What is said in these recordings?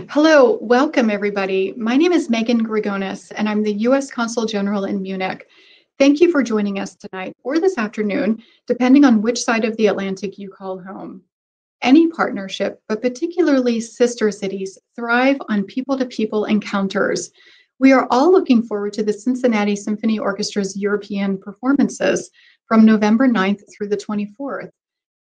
Hello, welcome everybody. My name is Megan Grigonis, and I'm the U.S. Consul General in Munich. Thank you for joining us tonight or this afternoon, depending on which side of the Atlantic you call home. Any partnership, but particularly sister cities, thrive on people-to-people encounters. We are all looking forward to the Cincinnati Symphony Orchestra's European performances from November 9th through the 24th.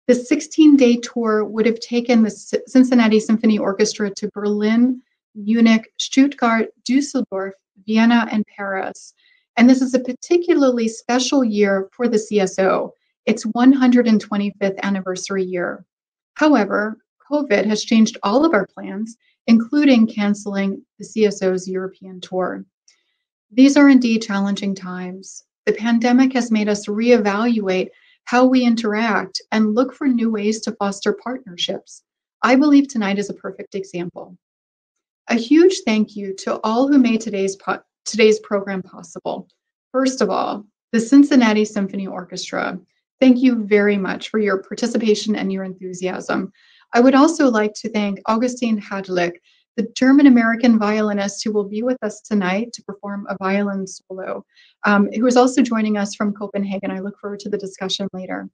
The 16-day tour would have taken the Cincinnati Symphony Orchestra to Berlin, Munich, Stuttgart, Dusseldorf, Vienna, and Paris. And this is a particularly special year for the CSO, its 125th anniversary year. However, COVID has changed all of our plans, including canceling the CSO's European tour. These are indeed challenging times. The pandemic has made us reevaluate how we interact and look for new ways to foster partnerships. I believe tonight is a perfect example. A huge thank you to all who made today's program possible. First of all, the Cincinnati Symphony Orchestra. Thank you very much for your participation and your enthusiasm. I would also like to thank Augustin Hadlik, the German-American violinist who will be with us tonight to perform a violin solo, who is also joining us from Copenhagen. I look forward to the discussion later.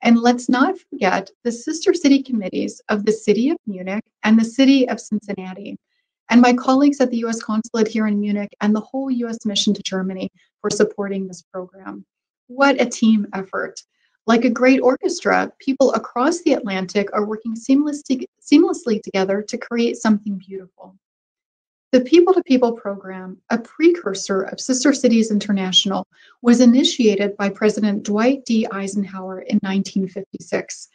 And let's not forget the sister city committees of the City of Munich and the City of Cincinnati, and my colleagues at the U.S. Consulate here in Munich and the whole U.S. mission to Germany for supporting this program. What a team effort. Like a great orchestra, people across the Atlantic are working seamlessly together to create something beautiful. The People-to-People program, a precursor of Sister Cities International, was initiated by President Dwight D. Eisenhower in 1956.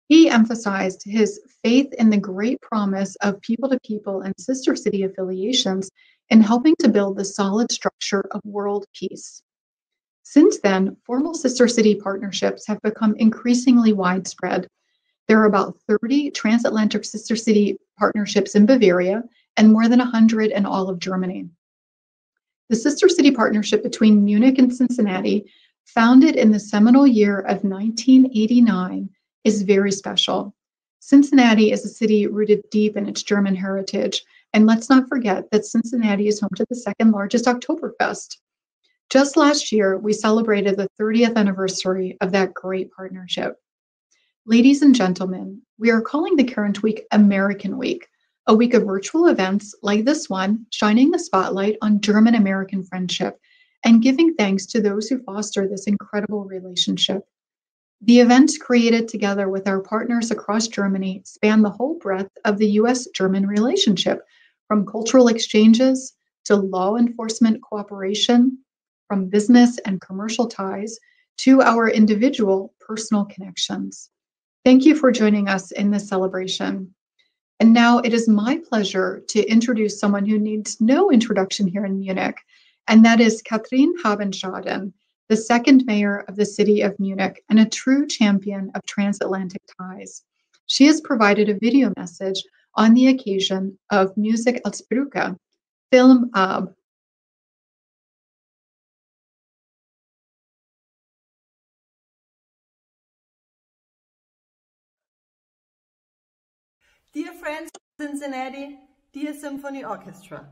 He emphasized his faith in the great promise of people-to-people and sister city affiliations in helping to build the solid structure of world peace. Since then, formal sister city partnerships have become increasingly widespread. There are about 30 transatlantic sister city partnerships in Bavaria and more than 100 in all of Germany. The sister city partnership between Munich and Cincinnati, founded in the seminal year of 1989, is very special. Cincinnati is a city rooted deep in its German heritage, and let's not forget that Cincinnati is home to the second largest Oktoberfest. Just last year, we celebrated the 30th anniversary of that great partnership. Ladies and gentlemen, we are calling the current week American Week, a week of virtual events like this one, shining the spotlight on German-American friendship and giving thanks to those who foster this incredible relationship. The events created together with our partners across Germany span the whole breadth of the U.S.-German relationship, from cultural exchanges to law enforcement cooperation, from business and commercial ties to our individual personal connections. Thank you for joining us in this celebration. And now it is my pleasure to introduce someone who needs no introduction here in Munich, and that is Katrin Habenschaden, the second mayor of the city of Munich and a true champion of transatlantic ties. She has provided a video message on the occasion of Musik als Brücke, Film ab. Dear friends of Cincinnati, dear Symphony Orchestra,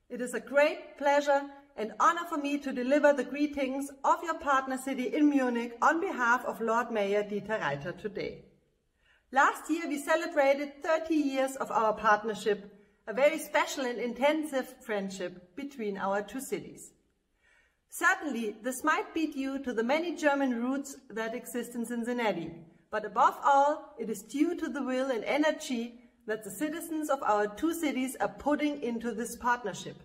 it is a great pleasure and honor for me to deliver the greetings of your partner city in Munich on behalf of Lord Mayor Dieter Reiter today. Last year we celebrated 30 years of our partnership, a very special and intensive friendship between our two cities. Certainly this might be due to the many German roots that exist in Cincinnati, but above all, it is due to the will and energy that the citizens of our two cities are putting into this partnership.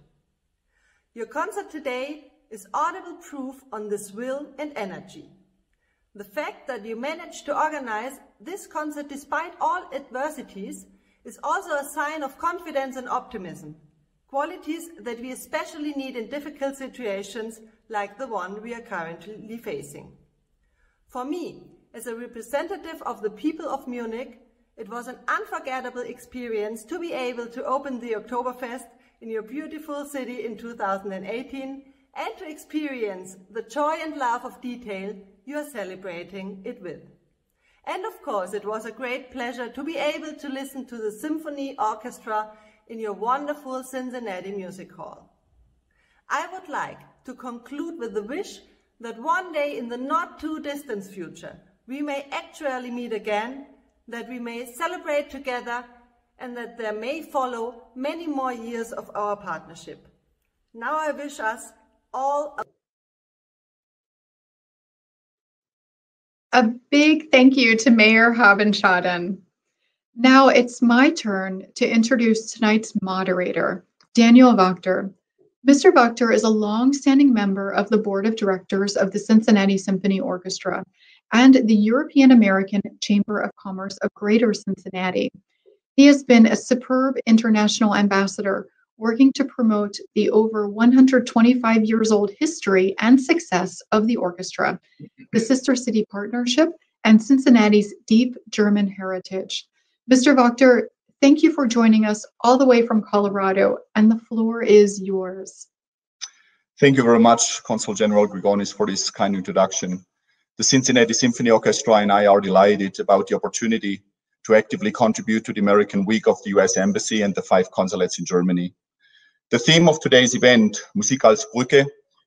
Your concert today is audible proof on this will and energy. The fact that you managed to organize this concert despite all adversities is also a sign of confidence and optimism, qualities that we especially need in difficult situations like the one we are currently facing. For me, as a representative of the people of Munich, it was an unforgettable experience to be able to open the Oktoberfest in your beautiful city in 2018 and to experience the joy and love of detail you are celebrating it with. And of course, it was a great pleasure to be able to listen to the symphony orchestra in your wonderful Cincinnati Music Hall. I would like to conclude with the wish that one day in the not too distant future, we may actually meet again, that we may celebrate together, and that there may follow many more years of our partnership. Now I wish us all a big thank you to Mayor Habenschaden. Now it's my turn to introduce tonight's moderator, Daniel Wachter. Mr. Wachter is a long-standing member of the Board of Directors of the Cincinnati Symphony Orchestra and the European American Chamber of Commerce of Greater Cincinnati. He has been a superb international ambassador working to promote the over 125 years old history and success of the orchestra, the Sister City Partnership, and Cincinnati's deep German heritage. Mr. Wachter, thank you for joining us all the way from Colorado, and the floor is yours. Thank you very much, Consul General Grigonis, for this kind introduction. The Cincinnati Symphony Orchestra and I are delighted about the opportunity to actively contribute to the American Week of the US Embassy and the 5 consulates in Germany. The theme of today's event, Musik als Brücke,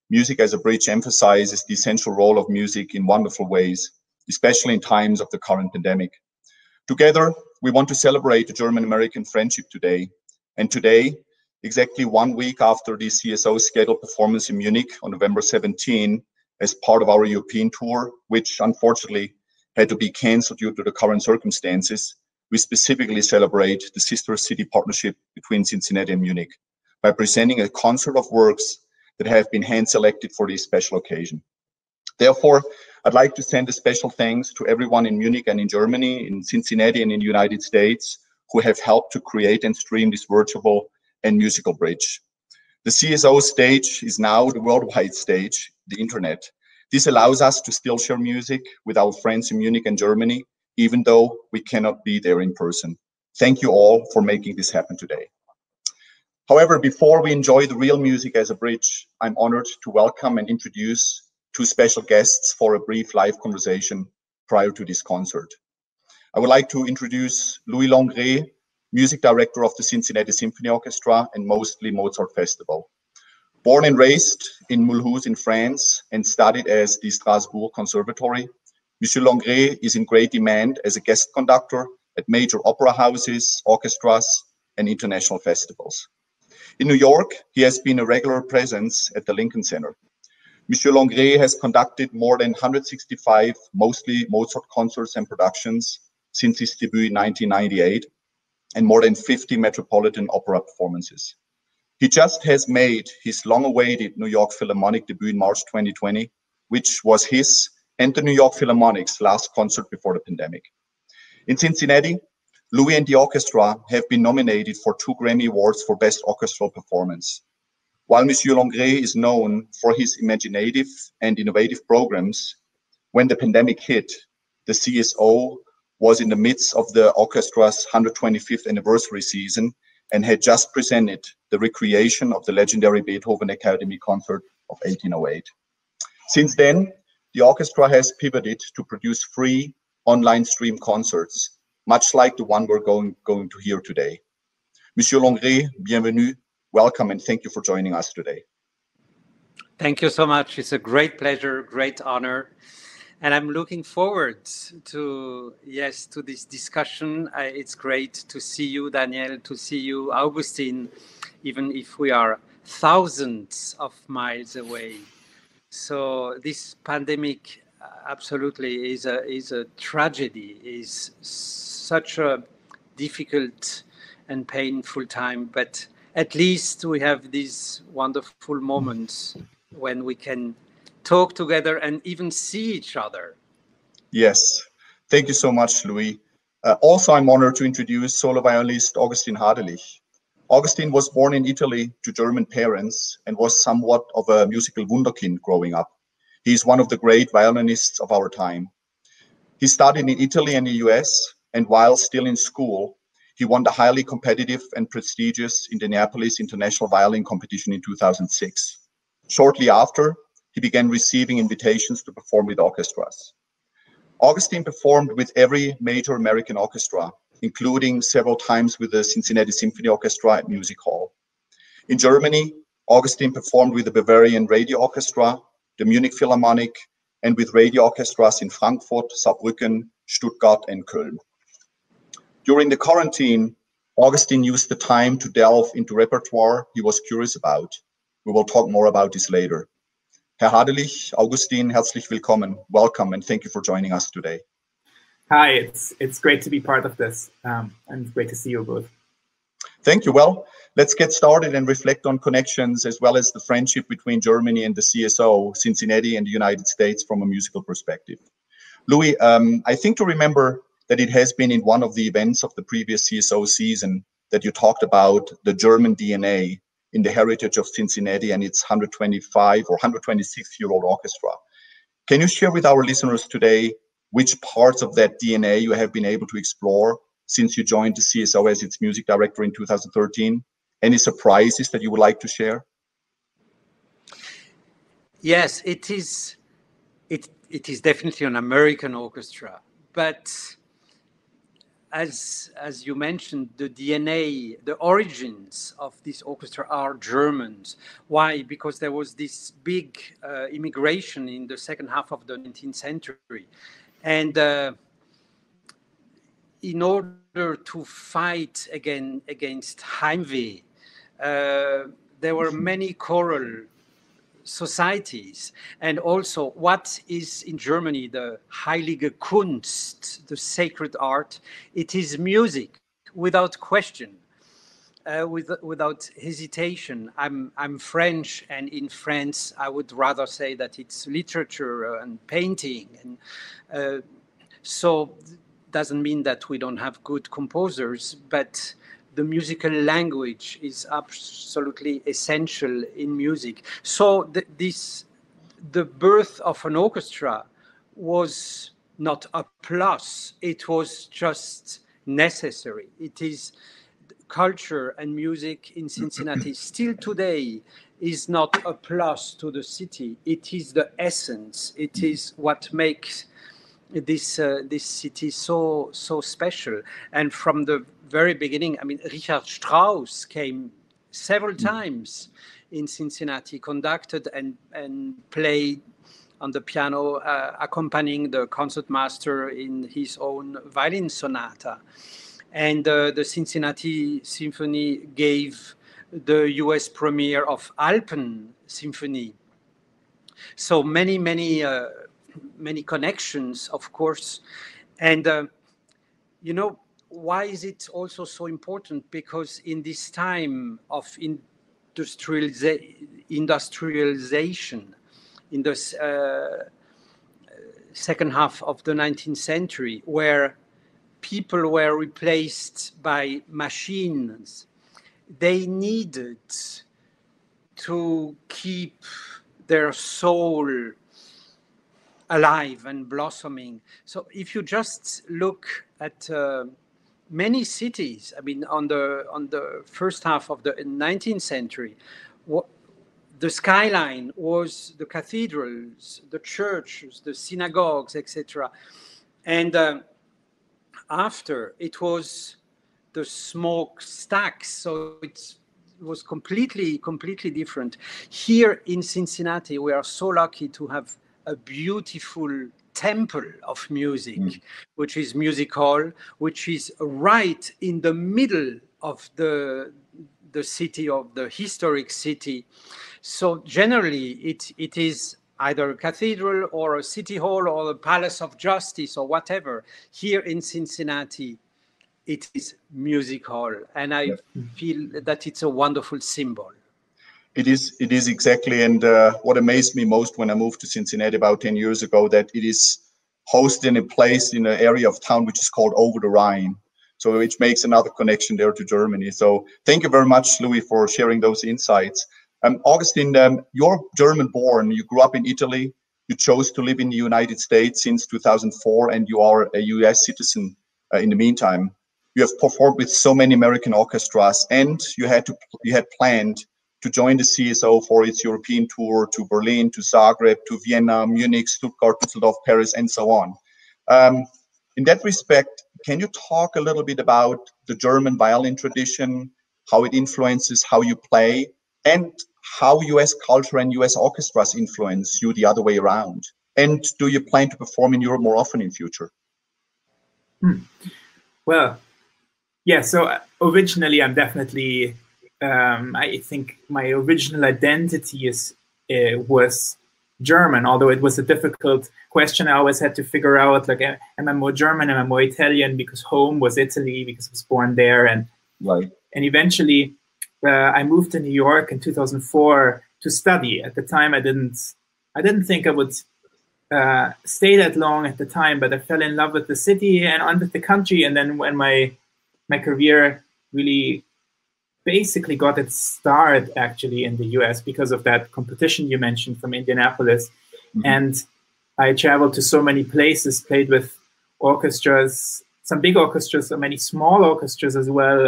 music as a bridge, emphasizes the essential role of music in wonderful ways, especially in times of the current pandemic. Together, we want to celebrate the German-American friendship today. And today, exactly 1 week after the CSO scheduled performance in Munich on November 17, as part of our European tour, which unfortunately had to be canceled due to the current circumstances, we specifically celebrate the Sister City Partnership between Cincinnati and Munich by presenting a concert of works that have been hand-selected for this special occasion. Therefore, I'd like to send a special thanks to everyone in Munich and in Germany, in Cincinnati and in the United States, who have helped to create and stream this virtual and musical bridge. The CSO stage is now the worldwide stage, the internet. This allows us to still share music with our friends in Munich and Germany, even though we cannot be there in person. Thank you all for making this happen today. However, before we enjoy the real music as a bridge, I'm honored to welcome and introduce 2 special guests for a brief live conversation prior to this concert. I would like to introduce Louis Longré, Music Director of the Cincinnati Symphony Orchestra and mostly Mozart Festival. Born and raised in Mulhouse in France and studied at the Strasbourg Conservatory, Monsieur Longré is in great demand as a guest conductor at major opera houses, orchestras, and international festivals. In New York, he has been a regular presence at the Lincoln Center. Monsieur Longré has conducted more than 165, mostly Mozart concerts and productions since his debut in 1998, and more than 50 Metropolitan Opera performances. He just has made his long-awaited New York Philharmonic debut in March 2020, which was his and the New York Philharmonic's last concert before the pandemic. In Cincinnati, Louis and the orchestra have been nominated for 2 Grammy Awards for Best Orchestral Performance. While Monsieur Longré is known for his imaginative and innovative programs, when the pandemic hit, the CSO was in the midst of the orchestra's 125th anniversary season and had just presented the recreation of the legendary Beethoven Academy concert of 1808. Since then, the orchestra has pivoted to produce free online stream concerts, much like the one we're going to hear today. Monsieur Longré, bienvenue, welcome, and thank you for joining us today. Thank you so much. It's a great pleasure, great honor. And I'm looking forward to this discussion. It's great to see you, Daniel, to see you, Augustine, even if we are thousands of miles away. So this pandemic absolutely is a tragedy, is such a difficult and painful time, but at least we have these wonderful moments when we can talk together and even see each other. Yes, thank you so much, Louis. Also, I'm honored to introduce solo violinist Augustin Hadelich. Augustin was born in Italy to German parents and was somewhat of a musical wunderkind growing up. He is one of the great violinists of our time. He studied in Italy and the US, and while still in school, he won the highly competitive and prestigious Indianapolis International Violin Competition in 2006. Shortly after, he began receiving invitations to perform with orchestras. Augustin performed with every major American orchestra, including several times with the Cincinnati Symphony Orchestra at Music Hall. In Germany, Augustin performed with the Bavarian Radio Orchestra, the Munich Philharmonic, and with radio orchestras in Frankfurt, Saarbrücken, Stuttgart, and Köln. During the quarantine, Augustin used the time to delve into repertoire he was curious about. We will talk more about this later. Herr Hadelich, Augustin, herzlich willkommen. Welcome, and thank you for joining us today. Hi, it's great to be part of this, and it's great to see you both. Thank you. Well, let's get started and reflect on connections as well as the friendship between Germany and the CSO, Cincinnati, and the United States from a musical perspective. Louis, I think to remember that it has been in one of the events of the previous CSO season that you talked about the German DNA in the heritage of Cincinnati and its 125 or 126-year-old orchestra. Can you share with our listeners today which parts of that DNA you have been able to explore since you joined the CSO as its music director in 2013? Any surprises that you would like to share? Yes, it is definitely an American orchestra, but as you mentioned, the DNA, the origins of this orchestra are Germans. Why? Because there was this big immigration in the second half of the 19th century. And in order to fight against Heimweh, there were many choral societies, and also what is in Germany the heilige Kunst, the sacred art. It is music, without question, without hesitation. I'm French, and in France I would rather say that it's literature and painting, and so doesn't mean that we don't have good composers, but the musical language is absolutely essential in music. So the birth of an orchestra was not a plus, it was just necessary. It is culture and music in Cincinnati still today is not a plus to the city. It is the essence. It is what makes this city so special. And from the very beginning, I mean, Richard Strauss came several times in Cincinnati, conducted and played on the piano, accompanying the concertmaster in his own violin sonata. And the Cincinnati Symphony gave the US premiere of Alpen Symphony. So many connections, of course. And, you know, why is it also so important? Because in this time of industrialization in the second half of the 19th century, where people were replaced by machines, they needed to keep their soul alive and blossoming. So if you just look at many cities, I mean, on the first half of the 19th century, the skyline was the cathedrals, the churches, the synagogues, etc. And after, it was the smokestacks. So it was completely different. Here in Cincinnati, we are so lucky to have a beautiful temple of music, which is Music Hall, which is right in the middle of the city, of the historic city. So generally, it is either a cathedral or a city hall or a palace of justice or whatever. Here in Cincinnati, it is Music Hall, and I feel that it's a wonderful symbol. It is exactly, and what amazed me most when I moved to Cincinnati about 10 years ago, that it is hosted in a place in an area of town which is called Over the Rhine, so which makes another connection there to Germany. So thank you very much, Louis, for sharing those insights. Augustin, you're German-born. You grew up in Italy. You chose to live in the United States since 2004, and you are a U.S. citizen in the meantime. You have performed with so many American orchestras, and you had planned to join the CSO for its European tour to Berlin, to Zagreb, to Vienna, Munich, Stuttgart, Düsseldorf, Paris, and so on. In that respect, can you talk a little bit about the German violin tradition, how it influences how you play, and how US culture and US orchestras influence you the other way around? And do you plan to perform in Europe more often in future? Well, yeah, so originally I'm definitely, I think my original identity was German, although it was a difficult question. I always had to figure out, like, am I more German, am I more Italian, because home was Italy, because I was born there. And right. And eventually I moved to New York in 2004 to study. At the time, I didn't think I would stay that long at the time, but I fell in love with the city and with the country. And then when my career really basically got its start actually in the US because of that competition you mentioned from Indianapolis. Mm-hmm. And I traveled to so many places, played with orchestras, some big orchestras, so many small orchestras as well.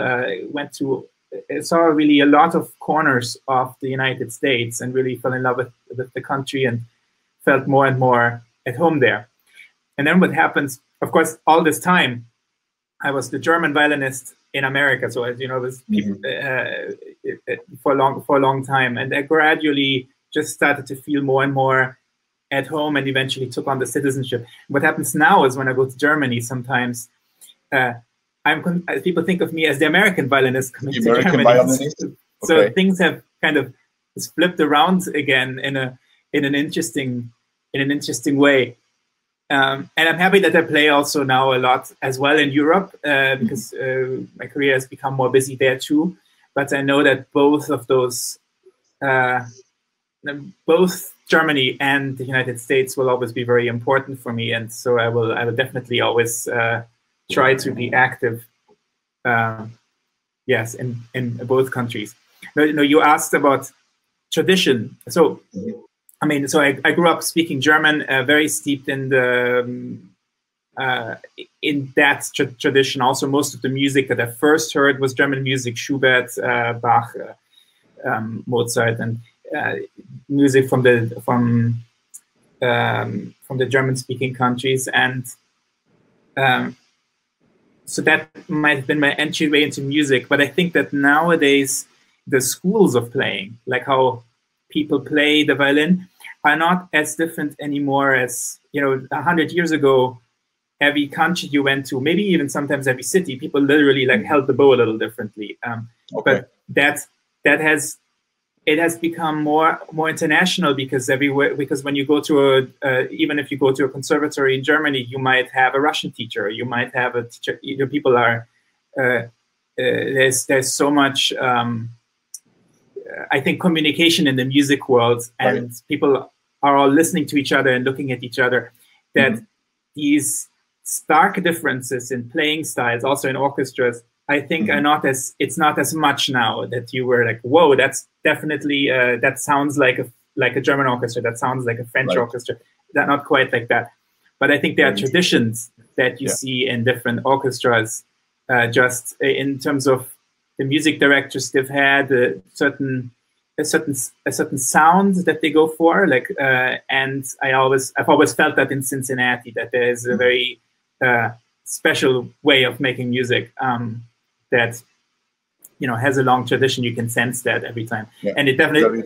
Saw really a lot of corners of the United States and really fell in love with the country and felt more and more at home there. And then what happens, of course, all this time, I was the German violinist in America. So as you know, was for a long time. And I gradually just started to feel more and more at home and eventually took on the citizenship. What happens now is when I go to Germany, sometimes people think of me as the American violinist coming to Germany. Violinist? So okay. Things have kind of flipped around again in an interesting way. And I'm happy that I play also now a lot as well in Europe because my career has become more busy there too. But I know that both of those, both Germany and the United States will always be very important for me. And so I will definitely always try to be active, yes, in both countries. No, you asked about tradition. So, I mean, so I grew up speaking German, very steeped in that tradition. Also, most of the music that I first heard was German music: Schubert, Bach, Mozart, and music from the German-speaking countries. And so that might have been my entryway into music. But I think that nowadays the schools of playing, like how people play the violin, are not as different anymore as, 100 years ago. Every country you went to, maybe even sometimes every city, people literally like held the bow a little differently. Okay. But it has become more international because when you go to even if you go to a conservatory in Germany, you might have a Russian teacher, you might have a teacher. People are there's so much I think communication in the music world, and right. People are all listening to each other and looking at each other. That these stark differences in playing styles, also in orchestras, I think it's not as much now that you were like, whoa, that's definitely that sounds like a German orchestra, that sounds like a French orchestra. They're not quite like that. But I think there are traditions that you see in different orchestras, just in terms of the music directors they've had, a certain sound that they go for, like and I've always felt that in Cincinnati, that there is a very special way of making music that has a long tradition. You can sense that every time, and it definitely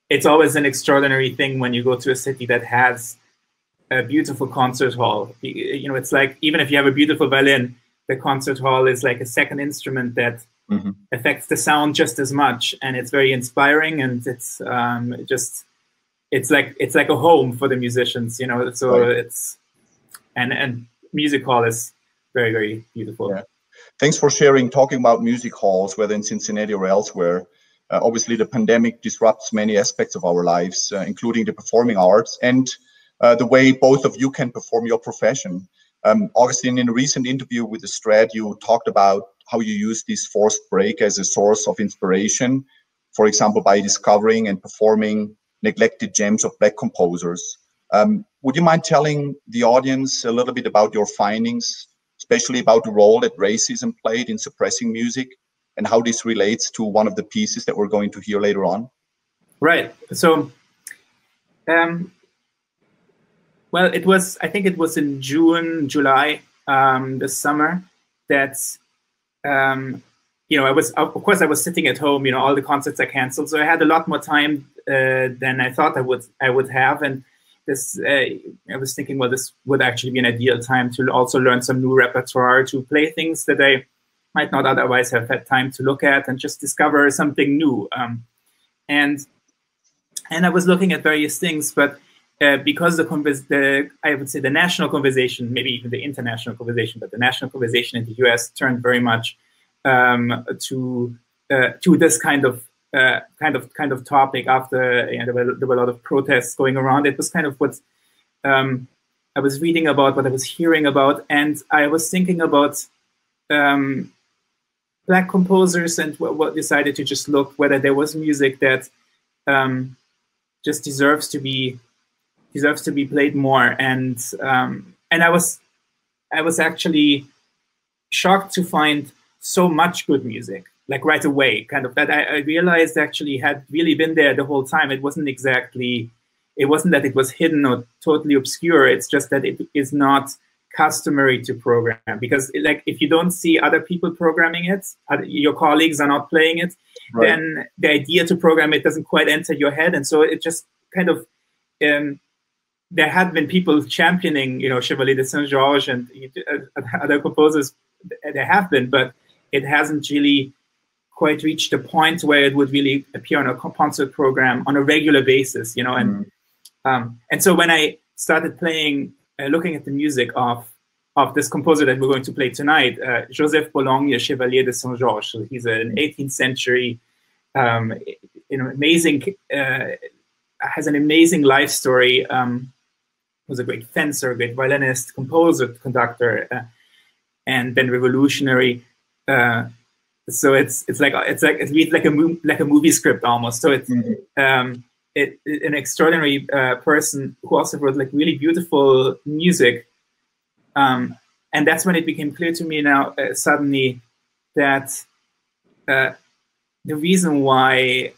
it's always an extraordinary thing when you go to a city that has a beautiful concert hall. It's like, even if you have a beautiful violin, the concert hall is like a second instrument that affects the sound just as much, and it's very inspiring, and it's it's like a home for the musicians, so right. It's and music hall is very, very beautiful. Yeah. Thanks for talking about music halls, whether in Cincinnati or elsewhere. Obviously, the pandemic disrupts many aspects of our lives, including the performing arts and the way both of you can perform your profession. Augustine, in a recent interview with the Strat, you talked about how you use this forced break as a source of inspiration, for example, by discovering and performing neglected gems of Black composers. Would you mind telling the audience a little bit about your findings, especially about the role that racism played in suppressing music, and how this relates to one of the pieces that we're going to hear later on? Right. So, well, I think it was in July, this summer that I was, of course, I was sitting at home. All the concerts are canceled, so I had a lot more time than I thought I would have. And this, I was thinking, well, this would actually be an ideal time to also learn some new repertoire, to play things that I might not otherwise have had time to look at, and just discover something new. And I was looking at various things, but because I would say the national conversation, maybe even the international conversation, but the national conversation in the US turned very much to this kind of topic after there were a lot of protests going around. It was kind of what I was reading about, what I was hearing about, and I was thinking about Black composers, and what decided to just look whether there was music that just deserves to be played more. And I was actually shocked to find so much good music, like right away, kind of, that I realized actually had really been there the whole time. It wasn't that it was hidden or totally obscure. It's just that it is not customary to program, because like if you don't see other people programming it, your colleagues are not playing it, right, then the idea to program it doesn't quite enter your head. And so it just kind of there had been people championing, Chevalier de Saint-Georges and other composers. There have been, but it hasn't really quite reached a point where it would really appear on a concert program on a regular basis, And so when I started playing, looking at the music of this composer that we're going to play tonight, Joseph Bologne, Chevalier de Saint-Georges. So he's an 18th century, amazing, has an amazing life story. Was a great fencer, a great violinist, composer, conductor, and then revolutionary. So it reads like a movie script almost. So it's an extraordinary person who also wrote like really beautiful music. And that's when it became clear to me now suddenly that the reason why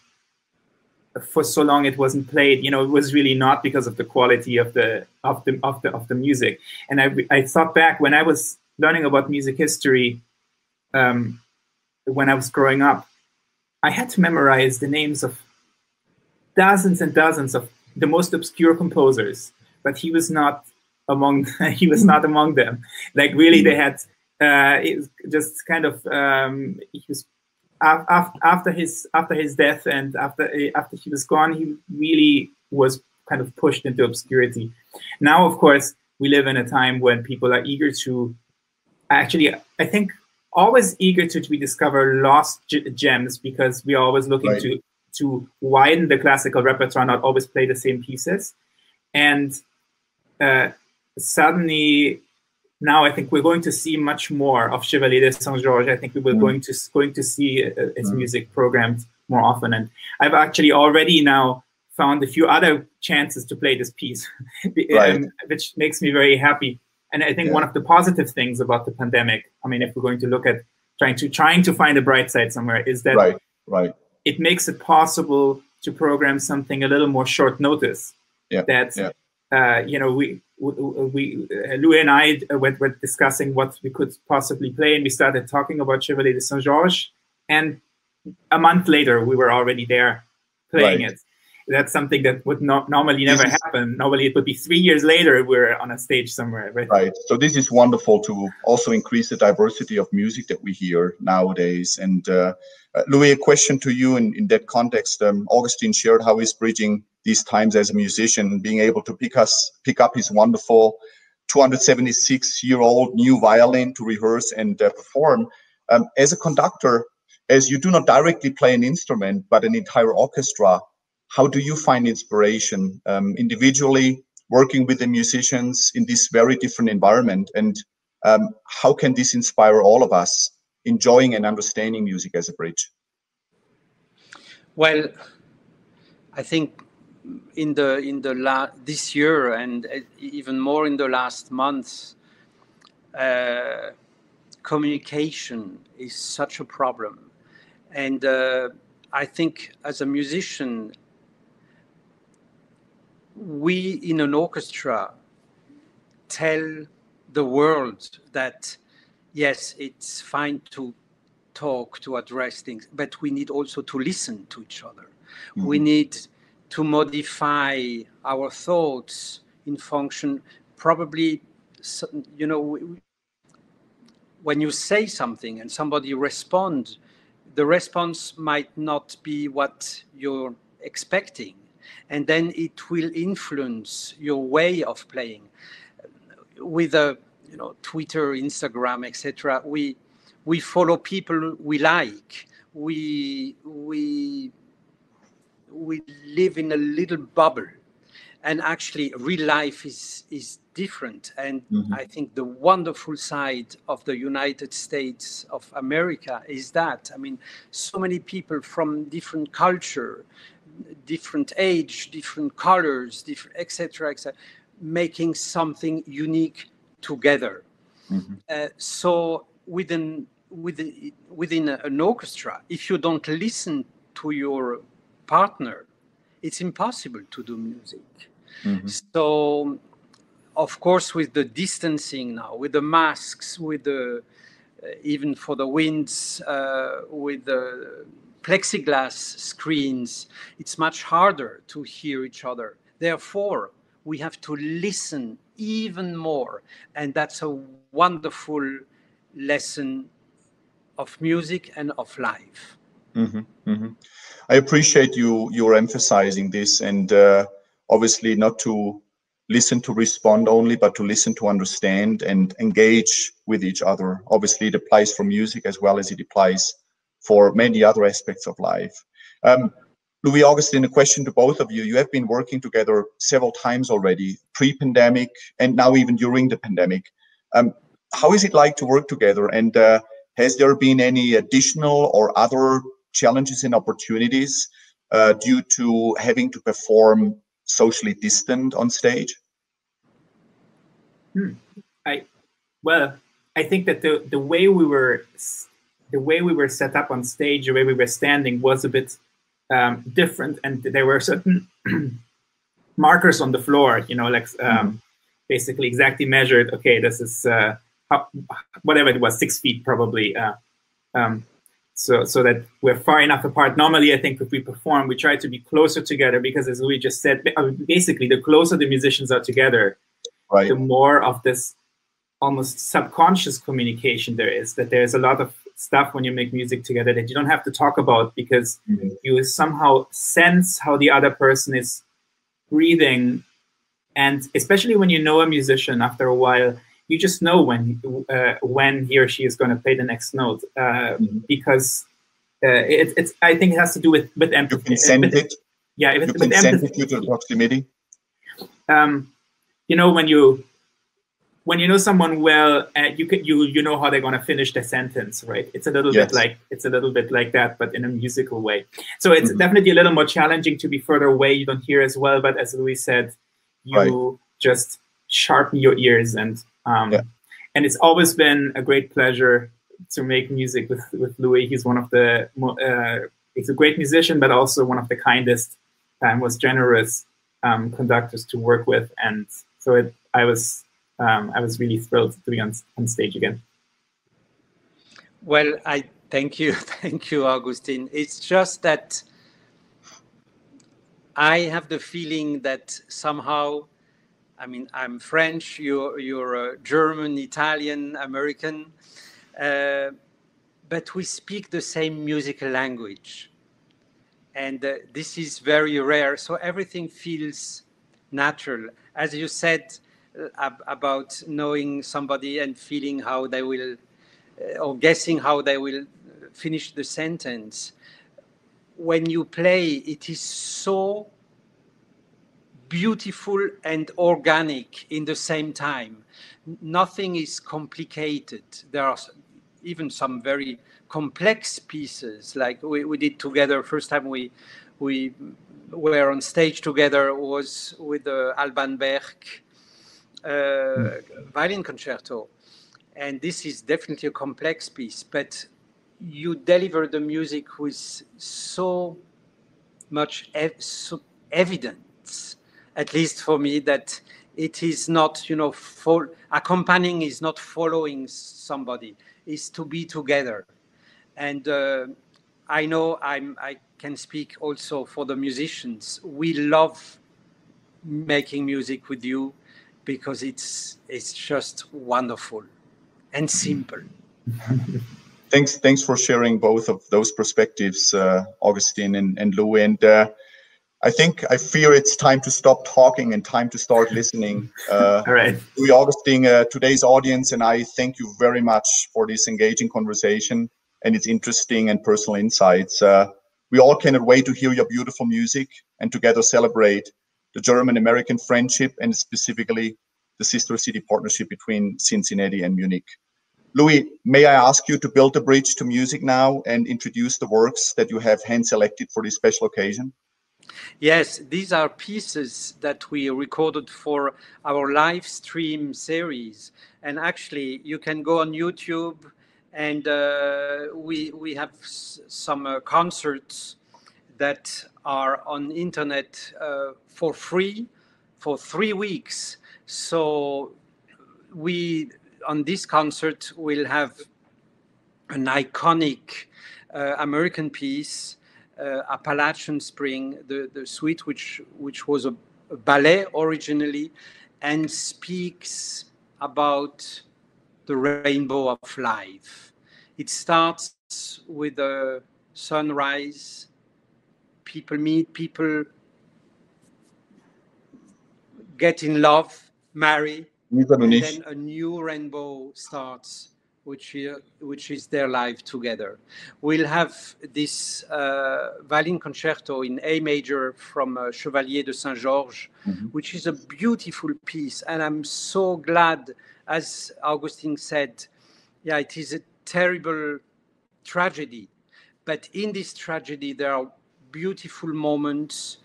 for so long it wasn't played, it was really not because of the quality of the music. And I thought back when I was learning about music history, when I was growing up, I had to memorize the names of dozens and dozens of the most obscure composers, but he was not among them. Like really, they had it just kind of he was after his death, and after he was gone, he really was kind of pushed into obscurity. Now, of course, we live in a time when people are eager to actually, I think, always eager to rediscover lost gems, because we are always looking to widen the classical repertoire, not always play the same pieces. And suddenly, now I think we're going to see much more of Chevalier de Saint-Georges. I think we were going to see his music programmed more often. And I've actually already now found a few other chances to play this piece, which makes me very happy. And I think one of the positive things about the pandemic, I mean, if we're going to look at trying to find a bright side somewhere, is that it makes it possible to program something a little more short notice. Louis and I were discussing what we could possibly play, and we started talking about Chevalier de Saint-Georges, and a month later we were already there playing it. That's something that would normally never happen. Normally it would be 3 years later we're on a stage somewhere. Right. So this is wonderful to also increase the diversity of music that we hear nowadays. And Louis, a question to you in that context. Augustine shared how he's bridging these times as a musician, being able to pick up his wonderful 276-year-old new violin to rehearse and perform. As a conductor, as you do not directly play an instrument, but an entire orchestra, how do you find inspiration individually, working with the musicians in this very different environment? And how can this inspire all of us enjoying and understanding music as a bridge? Well, I think this year, and even more in the last months, communication is such a problem. And I think as a musician, we in an orchestra tell the world that, yes, it's fine to talk, to address things, but we need also to listen to each other. Mm-hmm. We need to modify our thoughts in function, probably, you know, when you say something and somebody responds, the response might not be what you're expecting. And then it will influence your way of playing. With Twitter, Instagram, etc., we follow people we like. We live in a little bubble, and actually real life is different. And mm-hmm. I think the wonderful side of the United States of America is that, I mean, so many people from different culture, different age, different colors, different, etc., making something unique together. Mm-hmm. So within an orchestra, if you don't listen to your partner, it's impossible to do music. Mm-hmm. So, of course, with the distancing now, with the masks, with the even for the winds, with the plexiglass screens, it's much harder to hear each other. Therefore, we have to listen even more, and that's a wonderful lesson of music and of life. Mm-hmm, mm-hmm. I appreciate you're emphasizing this, and obviously not to listen to respond only, but to listen to understand and engage with each other. Obviously, it applies for music as well as it applies for many other aspects of life. Louis Augustin, a question to both of you. You have been working together several times already, pre-pandemic and now even during the pandemic. How is it like to work together? And has there been any additional or other challenges and opportunities due to having to perform socially distant on stage? I think that the way we were set up on stage, the way we were standing, was a bit different, and there were certain markers on the floor, like basically exactly measured. Okay, this is whatever it was, 6 feet probably. So that we're far enough apart. Normally, I think if we perform, we try to be closer together because, as Louis just said, basically the closer the musicians are together, right, the more of this almost subconscious communication there is. That there's a lot of stuff when you make music together that you don't have to talk about because you somehow sense how the other person is breathing. And especially when you know a musician after a while, you just know when he or she is going to play the next note because it's. I think it has to do with empathy. You can send it. Yeah, you can send it to proximity. When you know someone well, you know how they're going to finish the sentence, right? It's a little bit like that, but in a musical way. So it's definitely a little more challenging to be further away. You don't hear as well, but as Louis said, you just sharpen your ears, and it's always been a great pleasure to make music with Louis. He's one of the he's a great musician, but also one of the kindest and most generous conductors to work with, and so I was really thrilled to be on stage again. Well, I thank you, Augustin. It's just that I have the feeling that somehow, I mean, I'm French, you're German, Italian, American, but we speak the same musical language, and this is very rare. So everything feels natural, as you said. About knowing somebody and feeling how they will, or guessing how they will finish the sentence. When you play, it is so beautiful and organic in the same time. Nothing is complicated. There are even some very complex pieces, like we did together. First time we were on stage together was with the Alban Berg violin concerto, and this is definitely a complex piece, but you deliver the music with so much evidence, at least for me, that it is not, you know, accompanying is not following somebody, is to be together. And I know I can speak also for the musicians. We love making music with you because it's just wonderful and simple. Thanks for sharing both of those perspectives, Augustine and Louis. And I fear it's time to stop talking and time to start listening. All right. Louis, Augustine, today's audience and I thank you very much for this engaging conversation and its interesting and personal insights. We all cannot wait to hear your beautiful music and together celebrate the German-American friendship and specifically the sister city partnership between Cincinnati and Munich. Louis, may I ask you to build a bridge to music now and introduce the works that you have hand-selected for this special occasion? Yes, these are pieces that we recorded for our live stream series. And actually, you can go on YouTube and we have some concerts that are on internet for free for 3 weeks. So we, on this concert, will have an iconic American piece, Appalachian Spring, the suite, which was a ballet originally, and speaks about the rainbow of life. It starts with a sunrise, people meet, people get in love, marry, and then a new rainbow starts, which is their life together. We'll have this violin concerto in A major from Chevalier de Saint-Georges, which is a beautiful piece. And I'm so glad, as Augustine said, yeah, it is a terrible tragedy. But in this tragedy, there are beautiful moments,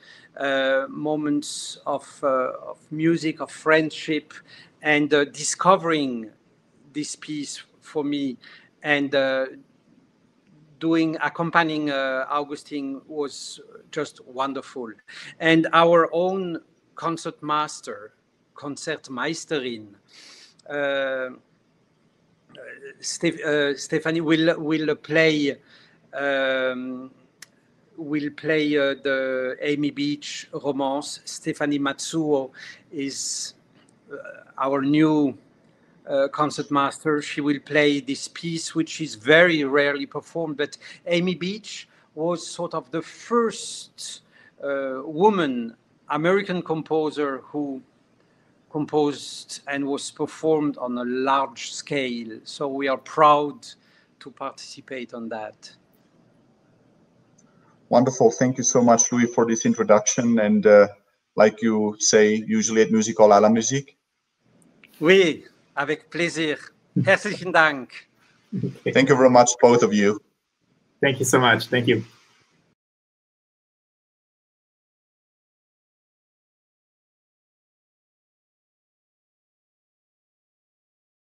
moments of music, of friendship, and discovering this piece for me, and accompanying Augustine was just wonderful. And our own Concertmeisterin, Stephanie will play the Amy Beach Romance. Stephanie Matsuo is our new concertmaster. She will play this piece, which is very rarely performed, but Amy Beach was sort of the first woman American composer who composed and was performed on a large scale. So we are proud to participate on that. Wonderful. Thank you so much, Louis, for this introduction. And like you say, usually at Music Hall à la Musique. Oui, avec plaisir. Herzlichen Dank. Thank you very much, both of you. Thank you so much. Thank you.